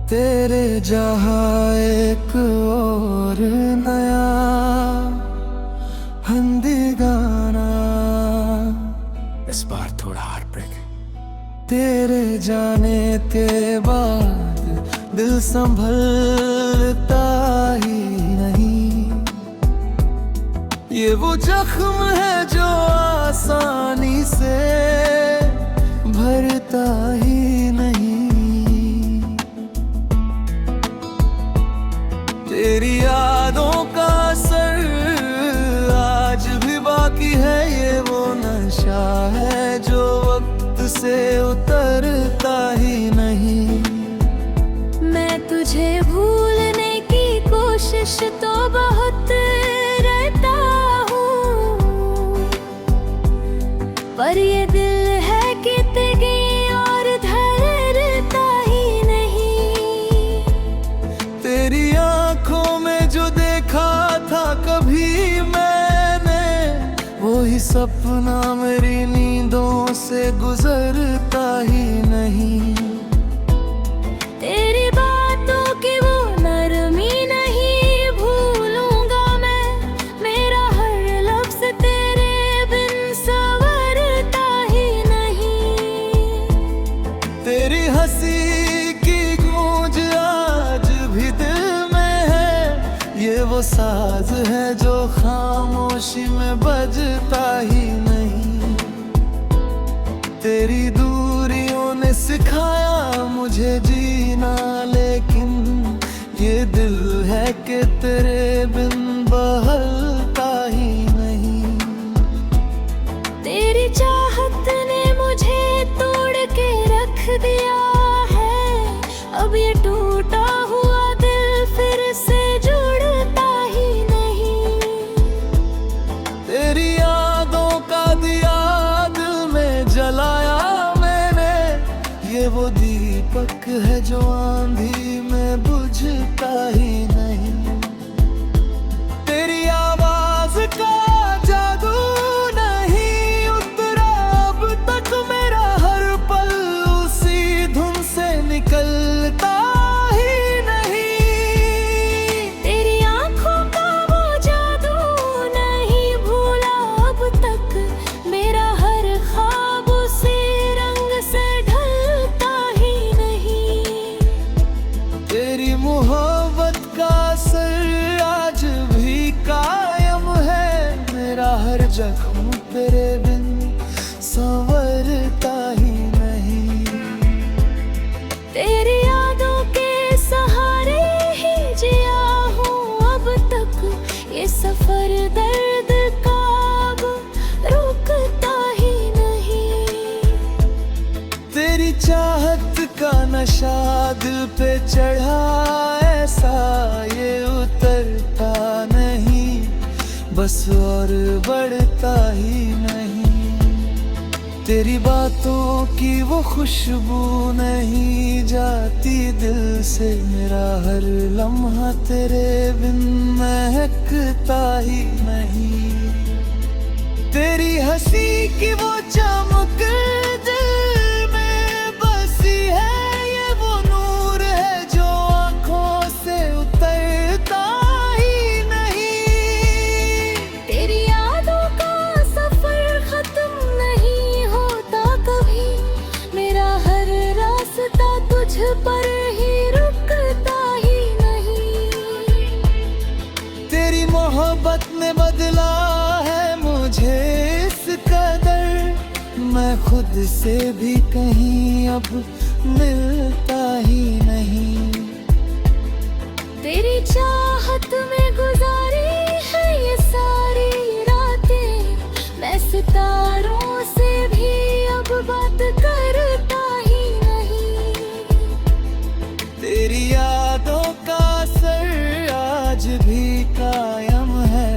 तेरे जहाँ एक और नया हिंदी गाना, इस बार थोड़ा हार्ट ब्रेक है। तेरे जाने के बाद दिल संभलता ही नहीं, ये वो जख्म है जो आसानी से भरता ही नहीं। तेरी यादों का असर आज भी बाकी है, ये वो नशा है जो वक्त से उतरता ही नहीं। मैं तुझे भूलने की कोशिश तो बहुत रहता हूँ, पर ये दिल है कितनी और धरता ही नहीं। तेरी आंखों में जो देखा था कभी मैंने, वही सपना मेरी नींदों से गुजरता ही नहीं। तेरी बातों की वो नरमी नहीं भूलूंगा मैं, मेरा हर लफ्ज तेरे बिन संवरता ही नहीं। तेरी हंसी की गूंज आज भी दिल में है, ये वो साज है जो खामोशी में बजता ही नहीं। तेरी दूरियों ने सिखाया मुझे जीना, लेकिन ये दिल है कि तेरे बिन बहलता ही नहीं। तेरी चाहत ने मुझे तोड़ के रख दिया है, अब ये टूटा हुआ दिल फिर से जुड़ता ही नहीं। तेरी यादों का दिया दिल में जलाया मैंने, ये वो दीपक है जो आंधी में बुझता ही नहीं। तेरी आवाज का जादू नहीं उतरा अब तक, मेरा हर पल उसी धुन से निकलता ही नहीं। तेरी आंखों का वो जादू नहीं भूला अब तक, मेरा हर ख्वाब उसी रंग से ढलता ही नहीं। तेरी मोहब्बत का असर आज भी कायम है, मेरा हर जख्म तेरे बिन संवरता ही नहीं। तेरी यादों के सहारे ही जिया हूँ अब तक, ये सफर दर्द का अब रुकता ही नहीं। तेरी चाहत का नशा दिल पे चढ़ा ऐसा, ये उतरता नहीं बस और बढ़ता ही नहीं। तेरी बातों की वो खुशबू नहीं जाती दिल से, मेरा हर लम्हा तेरे बिन महकता ही नहीं। तेरी हंसी की वो चमक दिल में बसी है, ये वो नूर है जो आंखों से उतरता ही नहीं। तेरी यादों का सफर खत्म नहीं होता कभी, मेरा हर रास्ता तुझ पर ही रुकता ही नहीं। तेरी मोहब्बत ने बदला है मुझे इस कदर, मैं खुद से भी कहीं अब मिलता ही नहीं। तेरी चाहत में गुजारी है ये सारी रातें, मैं सितारों से भी अब बात करता ही नहीं। तेरी यादों का असर आज भी कायम है,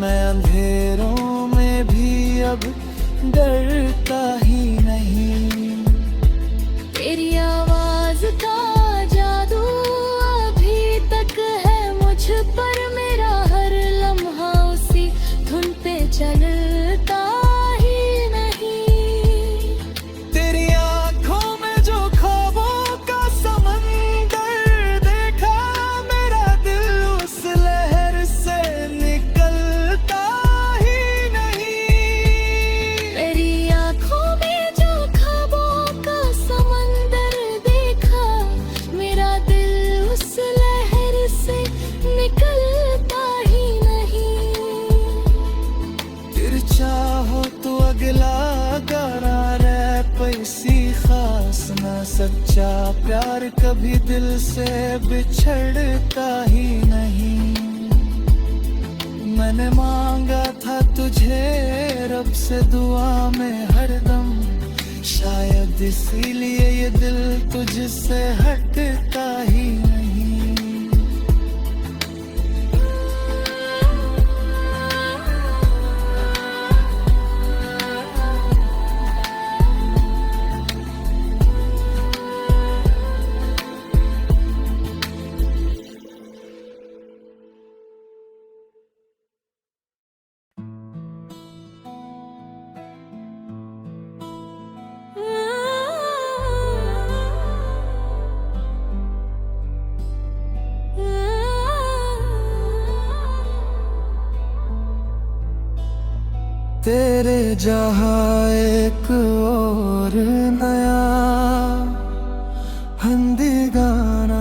मैं अंधेरों में भी अब डरता ही नहीं। तेरी आवाज का जादू अभी तक है मुझ पर, मेरा हर लम्हा उसी धुन पे चलता ही नहीं। तेरी आंखों में जो ख्वाबों का समंदर प्यार कभी दिल से बिछड़ता ही नहीं। मैंने मांगा था तुझे रब से दुआ में हरदम, शायद इसीलिए ये दिल तुझसे हटता ही नहीं। तेरे जहाँ एक और नया हिंदी गाना,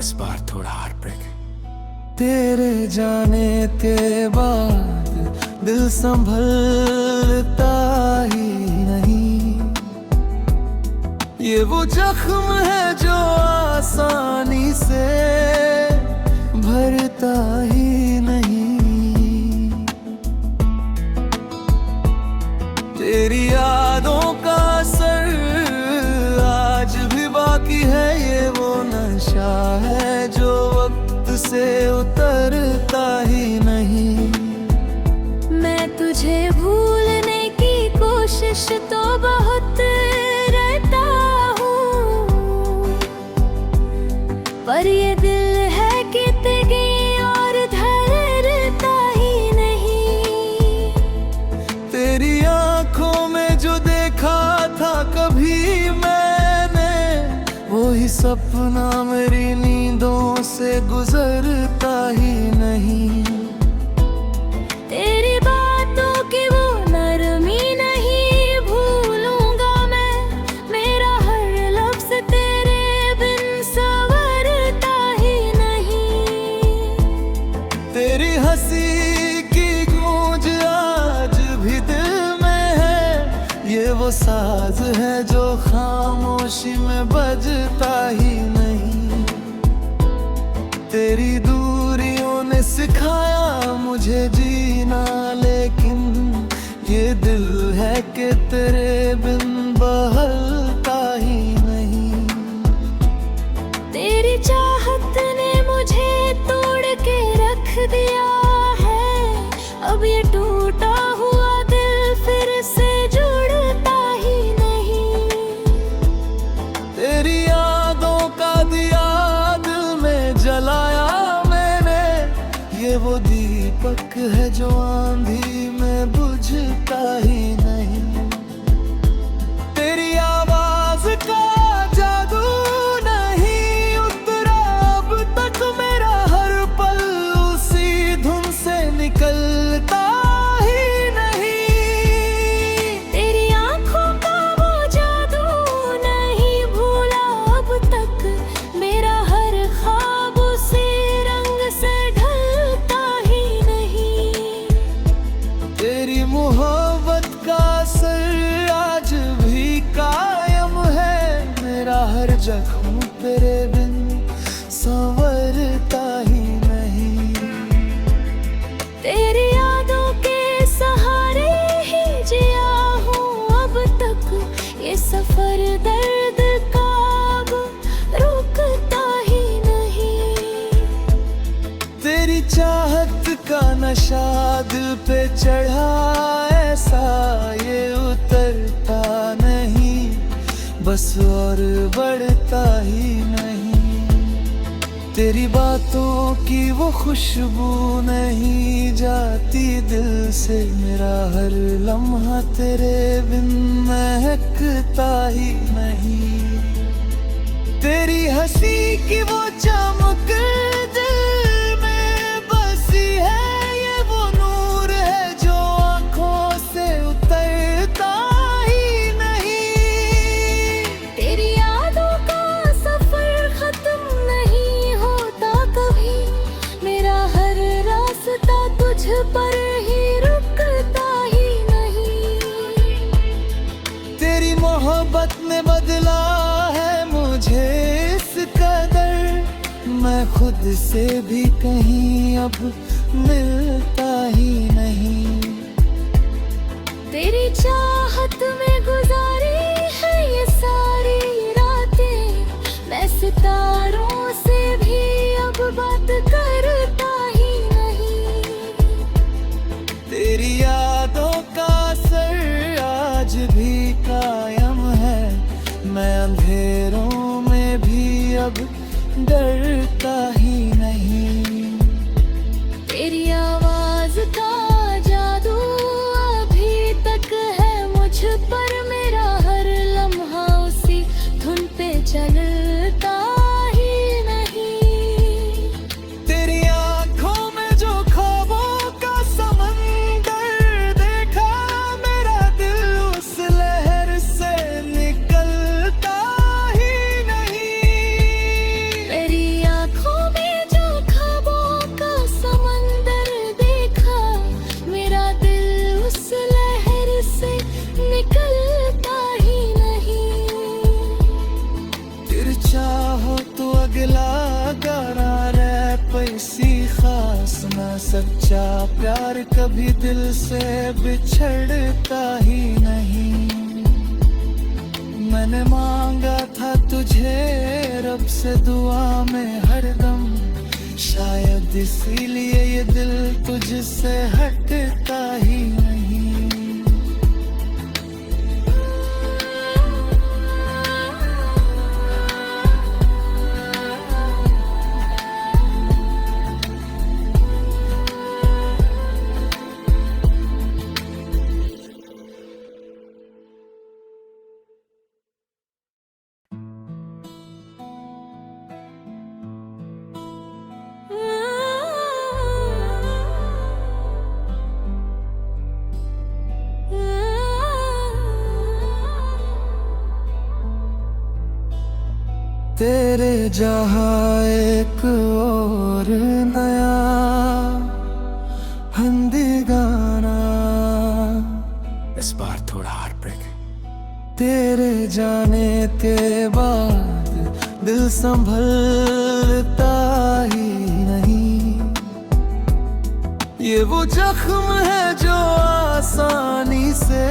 इस बार थोड़ा हार्ट ब्रेक है। तेरे जाने के बाद दिल संभलता ही नहीं। ये वो जख्म है जो आसानी से भरता ही नहीं। तेरी यादों का असर आज भी बाकी है। ये वो नशा है जो वक्त से उतरता ही नहीं। मैं तुझे भूलने की कोशिश तो बहुत रहता हूँ, पर ये दिल है कितनी और धरता ही नहीं। तेरी आंखों में जो देखा था कभी मैंने, वही सपना मेरी नींदों से गुजरता ही नहीं। तेरी बातों की वो नरमी नहीं भूलूंगा मैं, मेरा हर लफ्ज़ तेरे बिन संवरता ही नहीं। तेरी हंसी की गूंज आज भी दिल में है। ये वो साज है जो खामोशी में बजता ही नहीं। तेरी दूरियों ने सिखाया मुझे जीना, लेकिन ये दिल है कि तेरे बिन बहलता ही नहीं। तेरी चाहत ने मुझे तोड़ के रख दिया है। अब ये टूटा हुआ दिल फिर से जुड़ता ही नहीं। तेरी यादों का दिया दिल में जलाया मैंने। ये वो दीपक है जो आंधी में बुझता ही नहीं। तेरी आवाज का जादू नहीं उतरा अब तक, मेरा हर पल उसी धुन से निकलता ही नहीं। तेरी आंखों का वो जादू नहीं भूला अब तक, मेरा हर ख्वाब उसी रंग से ढलता ही नहीं। तेरी मोहब्बत का असर आज भी कायम है। मेरा हर जख्म तेरे बिन संवरता ही नहीं। तेरी यादों के सहारे ही जिया हूँ अब तक, ये सफर दर्द का अब रुकता ही नहीं। तेरी चाहत का नशा दिल पे चढ़ा ऐसा, ये उतरता नहीं बस और बढ़ता ही नहीं। तेरी बातों की वो खुशबू नहीं जाती दिल से, मेरा हर लम्हा तेरे बिन महकता ही नहीं। तेरी हंसी की वो चमक दिल में बसी है। ये वो नूर है जो आंखों से उतरता ही नहीं। तेरी यादों का सफर खत्म नहीं होता कभी, मेरा हर रास्ता तुझ पर ही रुकता ही नहीं। तेरी मोहब्बत ने बदला है से भी कहीं अब मिलता ही नहीं। तेरी चाहत में गुजारी है ये सारी रातें, मैं सितारों से भी अब बात करता ही नहीं। तेरी यादों का असर आज भी कायम है, मैं अंधेरों में भी अब डरता ही नहीं। तेरी आवाज का जादू अभी तक है मुझ पर, मेरा हर लम्हा उसी धुन पे चलता ही नहीं। तेरी आंखों में जो ख्वाबों का समंदर देखा, मेरा दिल उस लहर से निकलता ही नहीं। तेरी आंखों में जो ख्वाबों का समंदर देखा, मेरा दिल उस लहर से निकलता ही नहीं। तेरी चाहो तो अगला गाना रैप पैसी खास ना, सच्चा प्यार कभी दिल से बिछड़ता ही नहीं। मैंने मांगा था तुझे रब से दुआ में हरदम, शायद इसीलिए ये दिल तुझसे हटता ही नहीं। तेरे जहाँ एक और नया हिंदी गाना, इस बार थोड़ा हार्ट ब्रेक है। तेरे जाने के बाद दिल संभलता ही नहीं। ये वो जख्म है जो आसानी से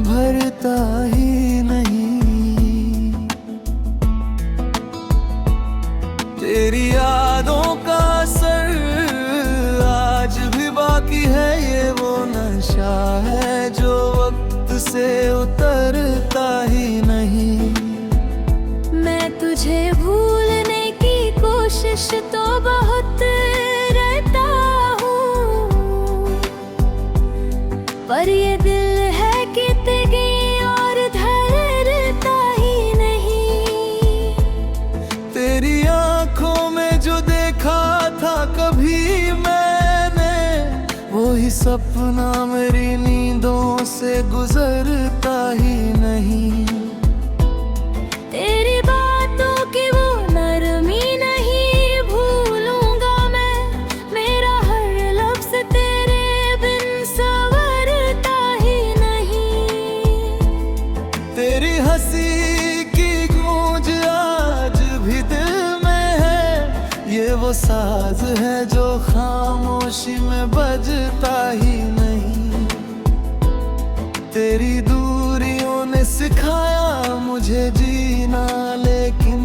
भरता ही नहीं। तेरी यादों का असर आज भी बाकी है, ये वो नशा है जो वक्त से उतरता ही नहीं। मैं तुझे भूलने की कोशिश तो बहुत रहता हूँ, पर ये दिल है कितनी और धरता ही नहीं। तेरी आंखों में जो देखा था कभी मैंने, वही सपना मेरी नींदों से गुजरता ही नहीं। तेरी बातों की वो नरमी नहीं भूलूंगा मैं, मेरा हर लफ्ज़ तेरे बिन संवरता ही नहीं। तेरी हंसी की गूंज आज भी दिल में है, ये वो साज है जो खामोशी में बजता ही नहीं। तेरी दूरियों ने सिखाया मुझे जीना, लेकिन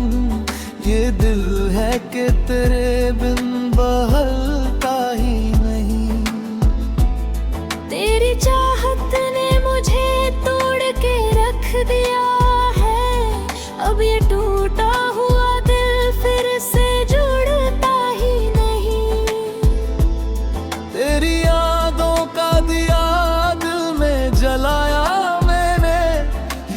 ये दिल है कि तेरे बिन बहलता ही नहीं। तेरी चाहत ने मुझे तोड़ के रख दिया है, अब ये टूटा हुआ दिल फिर से जुड़ता ही नहीं। तेरी यादों का दिया दिल में जलाया मैंने,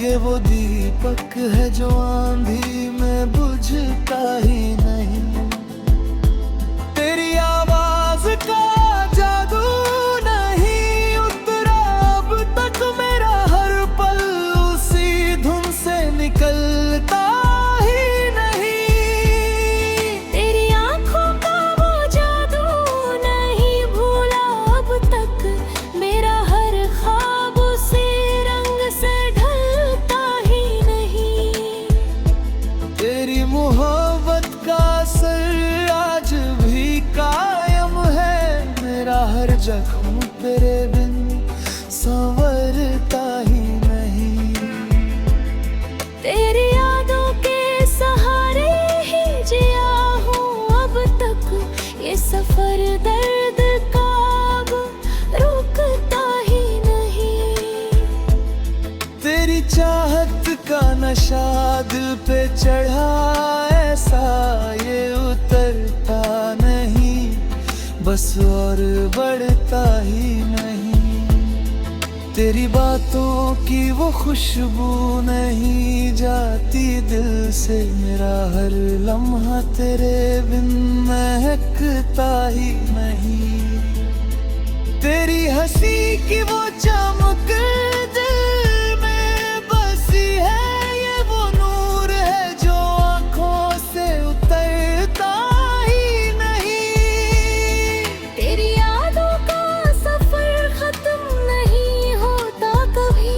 ये वो दीपक है जो आंधी में बुझता ही नहीं। तेरी आवाज का जादू नहीं उतरा अब तक, मेरा हर पल उसी धुन से निकलता ही नहीं। तेरी आंखों का वो जादू नहीं भूला अब तक, मेरा हर ख्वाब उसी रंग से ढलता ही नहीं। तेरी मोहब्बत का तेरे बिन संवरता ही नहीं। तेरी यादों के सहारे ही जिया हूँ अब तक, ये सफर दर्द का अब रुकता ही नहीं। तेरी चाहत का नशा दिल पे चढ़ा ऐसा, ये उतरता नहीं बस और बढ़ता ही नहीं। तेरी बातों की वो खुशबू नहीं जाती दिल से, मेरा हर लम्हा तेरे बिन महकता ही नहीं। तेरी हंसी की वो चमक दिल में बसी है, ये वो नूर है जो आंखों से उतरता ही नहीं। तेरी यादों का सफर खत्म नहीं होता कभी,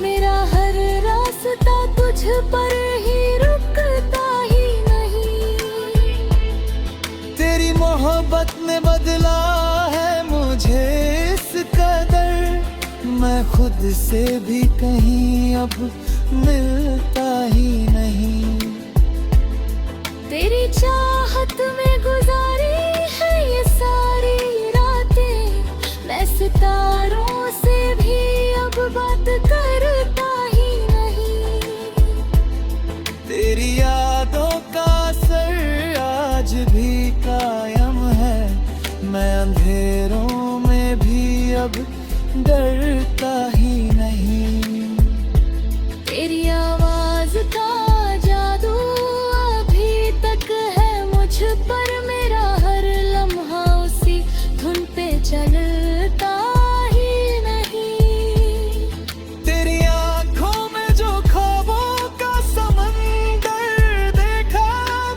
मेरा हर रास्ता तुझ पर ही रुकता ही नहीं। तेरी मोहब्बत ने बदला है मुझे इस कदर, मैं खुद से भी कहीं अब मिलता ही नहीं। तेरी चाहत में गुजारी है ये सारी रातें, मैं सितारों से भी अब बात करता ही नहीं। तेरी यादों का असर आज भी कायम है, मैं अंधेरों में भी अब डरता ही नहीं। तेरी आवाज का जादू अभी तक है मुझ पर, मेरा हर लम्हा उसी धुन पे चलता ही नहीं। तेरी आंखों में जो ख्वाबों का समंदर देखा,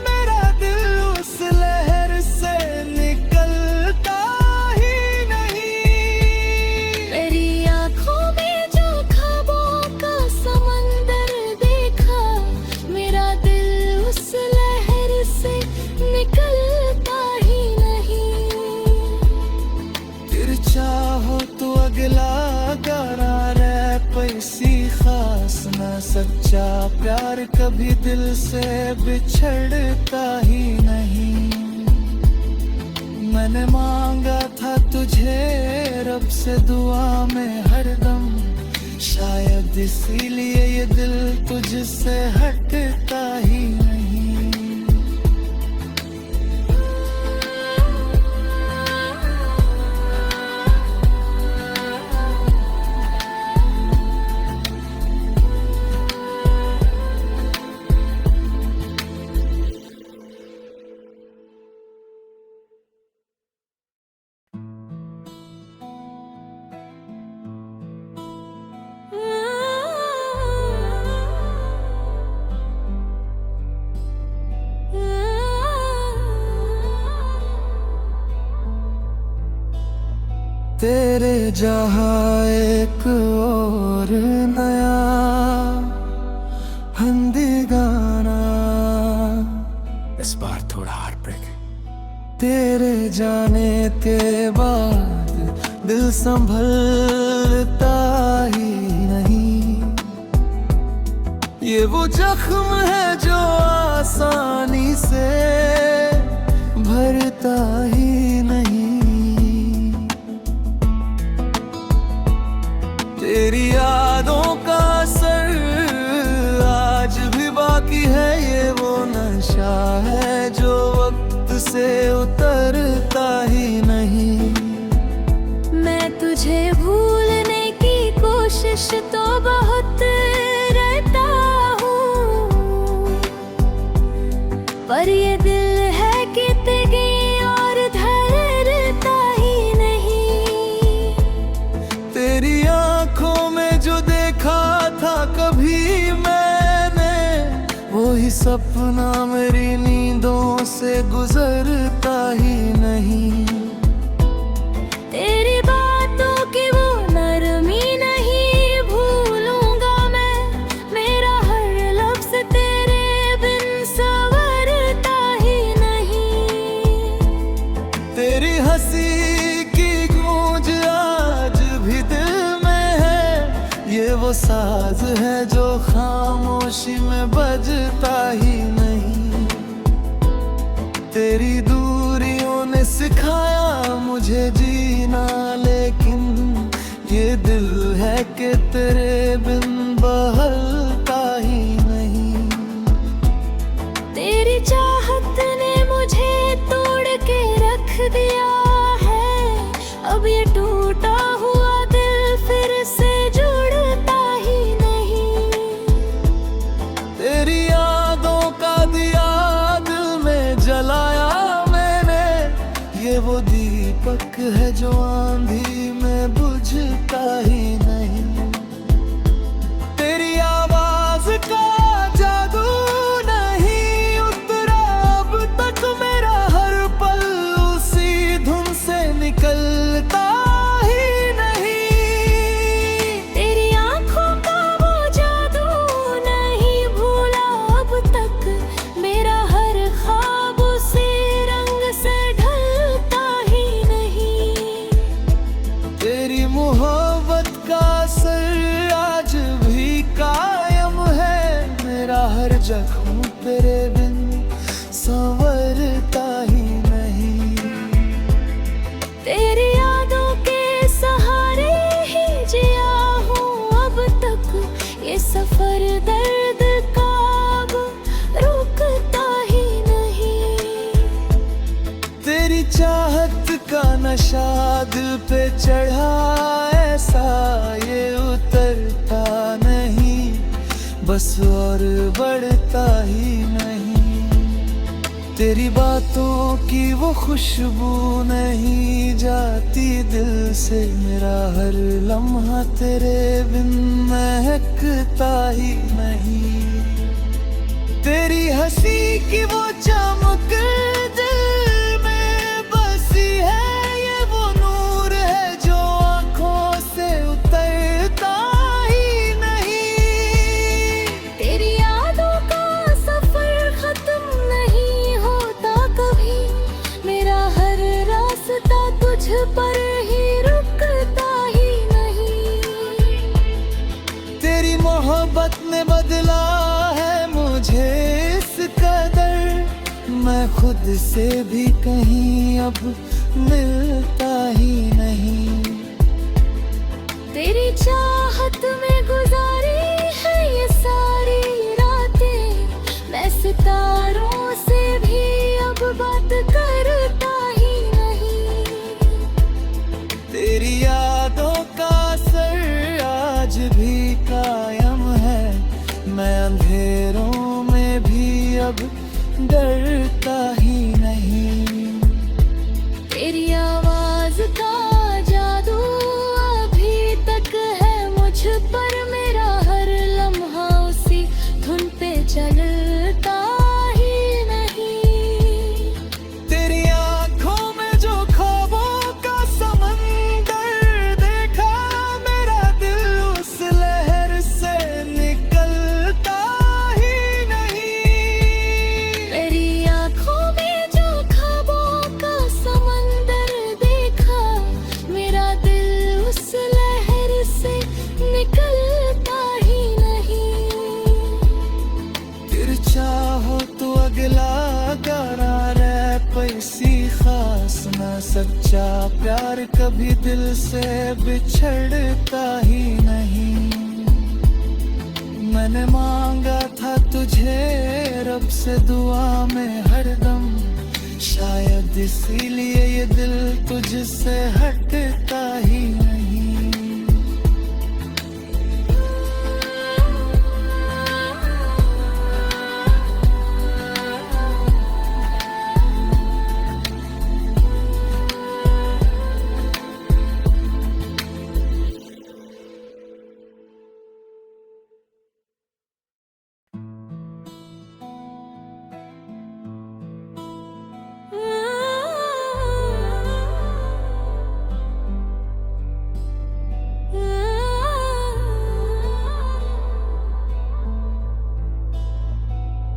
मेरा दिल उस लहर से निकलता ही नहीं। मेरी आँखों में जो ख्वाबों का समंदर देखा, मेरा दिल उस लहर से निकलता ही नहीं। फिर चाहो तो अगला गाना रैप पैसी खास ना, सच्चा प्यार कभी दिल से बिछड़ता ही नहीं। मैंने मांगा था तुझे रब से दुआ में हरदम, शायद इसीलिए ये दिल तुझसे हटता ही नहीं। तेरे जहाँ एक और नया हिंदी गाना, इस बार थोड़ा हार्ट ब्रेक है। तेरे जाने के बाद दिल संभलता ही नहीं, ये वो जख्म है जो आसानी से भरता ही नहीं। तेरी यादों का असर आज भी बाकी है, ये वो नशा है जो वक्त से उतरता ही नहीं। मैं तुझे भूलने की कोशिश तो बहुत रहता हूँ, पर ये दिल है कितनी और धरता ही नहीं। तेरी आंखों में जो देखा था कभी मैंने, वही सपना मेरी नींदों से गुजरता ही नहीं। तेरी बातों की वो नरमी नहीं भूलूंगा मैं, मेरा हर लफ्ज तेरे बिन संवरता ही नहीं। तेरी हंसी की गूंज साज है जो खामोशी में बजता ही नहीं। तेरी दूरियों ने सिखाया मुझे जीना, लेकिन ये दिल है कि तेरे बिन बहलता ही नहीं। तेरी चाहत ने मुझे तोड़ के रख दिया है, अब ये टूटा हुआ दिल फिर से जुड़ता ही नहीं। तेरी यादों का दिया दिल में जलाया मैंने, ये वो दीपक है जो आंधी में बुझता ही नहीं। तेरी आवाज का जादू नहीं उतरा अब तक मेरा, हर पल उसी धुन से निकलता ही नहीं। तेरी आंखों का वो जादू नहीं भूला अब तक, मेरा हर ख्वाब उसी रंग से ढलता ही नहीं। तेरी मोहब्बत का असर आज भी कायम है, मेरा हर जख्म तेरे बिन संवरता ही नहीं। तेरी यादों के सहारे ही जिया हूँ अब तक, ये सफर दर्द का अब रुकता ही नहीं। तेरी चाहत का नशा दिल पे चढ़ा ऐसा, ये उतरता नहीं बस और बढ़ता ही नहीं। तेरी बातों की वो खुशबू नहीं जाती दिल से, मेरा हर लम्हा तेरे बिन महकता ही नहीं। तेरी हंसी की वो चमक दिल में बसी है, ये वो नूर है जो आंखों से उतरता ही नहीं। तेरी यादों का सफर खत्म नहीं होता कभी, मेरा हर रास्ता तुझ पर ही रुकता ही नहीं। तेरी मोहब्बत ने बदला है मुझे इस कदर, मैं खुद से भी कहीं अब मिलता ही नहीं। तेरी चाहत में गुजारी है ये सारी रातें, मैं सितारों से भी अब बात करता ही नहीं। तेरी यादों का असर आज भी कायम है, मैं अंधेरों में भी अब डरता ही नहीं। तेरी आवाज का जादू अभी तक है मुझ पर, मेरा हर लम्हा उसी धुन पे चलता ही नहीं। तेरी आंखों में जो ख्वाबों का समंदर देखा, मेरा दिल उस लहर से निकलता ही नहीं। तेरी आंखों में जो ख्वाबों का समंदर देखा, मेरा दिल उस लहर से निकलता ही नहीं। फिर चाहो तो अगला गाना रैप पैसी खास ना, सच्चा प्यार कभी दिल से बिछड़ता ही नहीं। मैंने मांगा था तुझे रब से दुआ में हरदम, शायद इसीलिए ये दिल तुझसे हटता ही नहीं।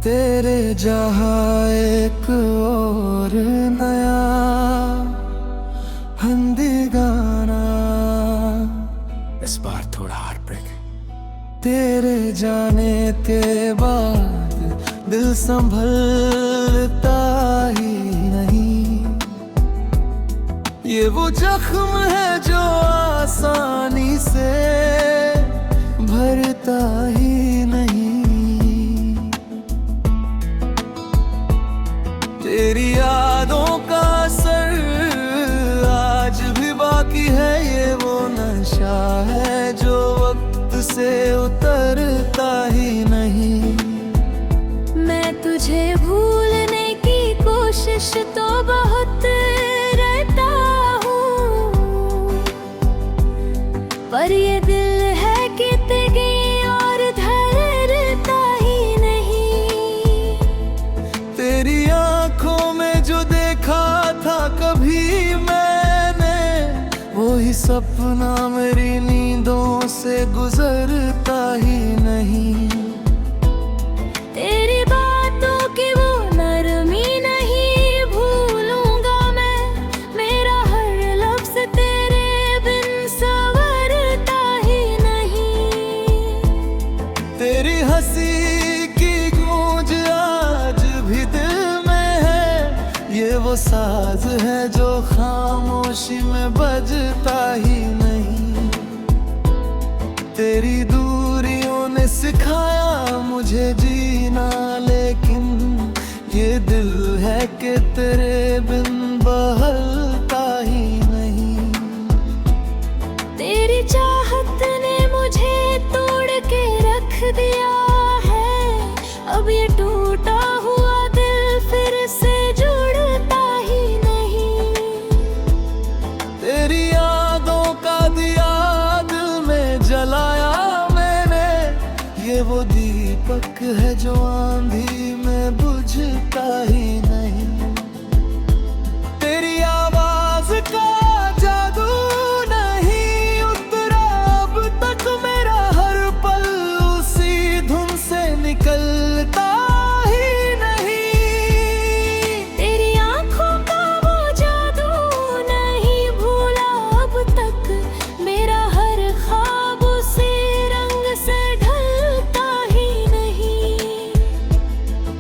तेरे जहाँ एक और नया हिंदी गाना, इस बार थोड़ा हार्ट ब्रेक तेरे जाने के बाद दिल संभलता ही नहीं। ये वो जख्म है जो आसानी से भरता ही नहीं। तेरी यादों का असर आज भी बाकी है। ये वो नशा है जो वक्त से उतरता ही नहीं। मैं तुझे भूलने की कोशिश तो बहुत रहता हूँ, पर ये दिल है कितनी और धरता ही नहीं। तेरी आंखों में जो देखा था कभी मैंने, वही सपना मेरी नींदों से गुजरता ही नहीं। तेरी बातों की वो नरमी नहीं भूलूंगा मैं, मेरा हर लफ्ज तेरे बिन संवरता ही नहीं। तेरी हंसी की गूंज आज भी दिल में है। ये वो साज है जो खामोशी में बजता ही नहीं। तेरी दूरियों ने सिखाया मुझे जीना, लेकिन ये दिल है कि तेरे बिन बहलता ही नहीं। तेरी चाहत ने मुझे तोड़ के रख दिया है, अब ये टूटा हुआ दिल फिर से जुड़ता ही नहीं। तेरी यादों का दिया दिल में जलाया मैंने। ये वो दीपक है जो आंधी में बुझता ही नहीं। तेरी आवाज का जादू नहीं उतरा अब तक, मेरा हर पल उसी धुन से निकलता ही नहीं। तेरी आंखों का वो जादू नहीं भूला अब तक, मेरा हर ख्वाब उसी रंग से ढलता ही नहीं।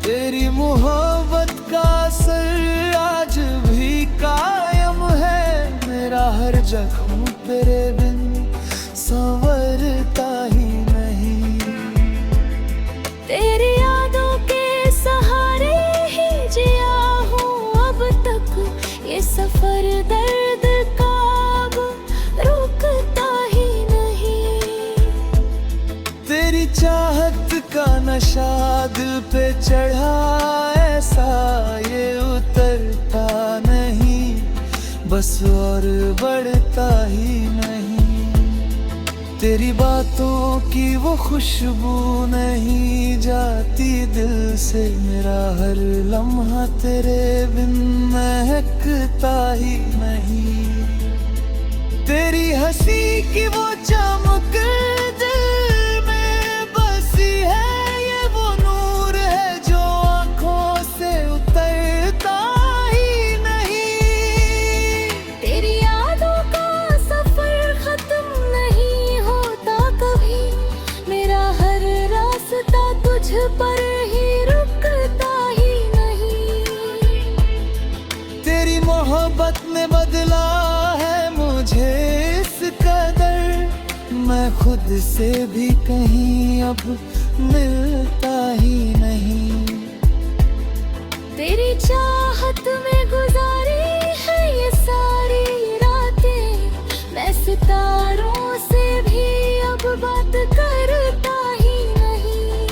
तेरी मोहब्बत का असर आज भी कायम है। मेरा हर जख्म तेरे बिन संवरता ही नहीं। तेरी यादों के सहारे ही जिया हूँ अब तक, ये सफर दर्द का अब रुकता ही नहीं। तेरी चाहत का नशा दिल पे चढ़ा ऐसा, ये उतरता नहीं बस और बढ़ता ही नहीं। तेरी बातों की वो खुशबू नहीं जाती दिल से, मेरा हर लम्हा तेरे बिन महकता ही नहीं। तेरी हंसी की वो चमक दिल में बसी है। ये वो नूर है जो आंखों से उतरता ही नहीं। तेरी यादों का सफर खत्म नहीं होता कभी, मेरा हर रास्ता तुझ पर ही रुकता ही नहीं। तेरी मोहब्बत ने बदला है मुझे इस कदर, मैं खुद से भी कहीं अब मिलता ही नहीं। तेरी चाहत में गुजारी है ये सारी रातें, मैं सितारों से भी अब बात करता ही नहीं।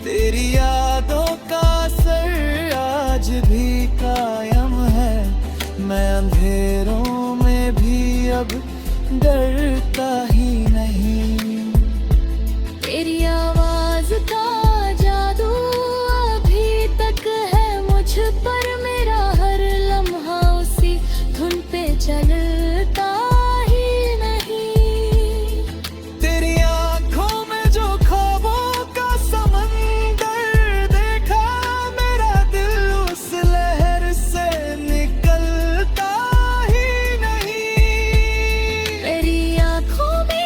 तेरी यादों का असर आज भी कायम है। मैं अंधेरों में भी अब डरता ही नहीं। तेरी आवाज का जादू अभी तक है मुझ पर, मेरा हर लम्हा उसी धुन पे चलता ही नहीं। तेरी आंखों में जो ख्वाबों का समंदर देखा, मेरा दिल उस लहर से निकलता ही नहीं। तेरी आंखों में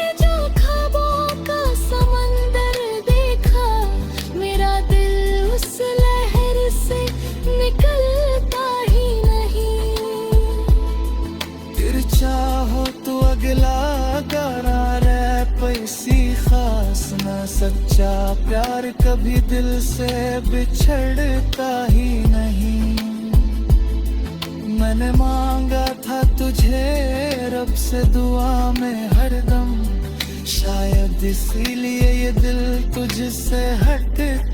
सच्चा प्यार कभी दिल से बिछड़ता ही नहीं। मैंने मांगा था तुझे रब से दुआ में हरदम, शायद इसीलिए ये दिल तुझसे हटता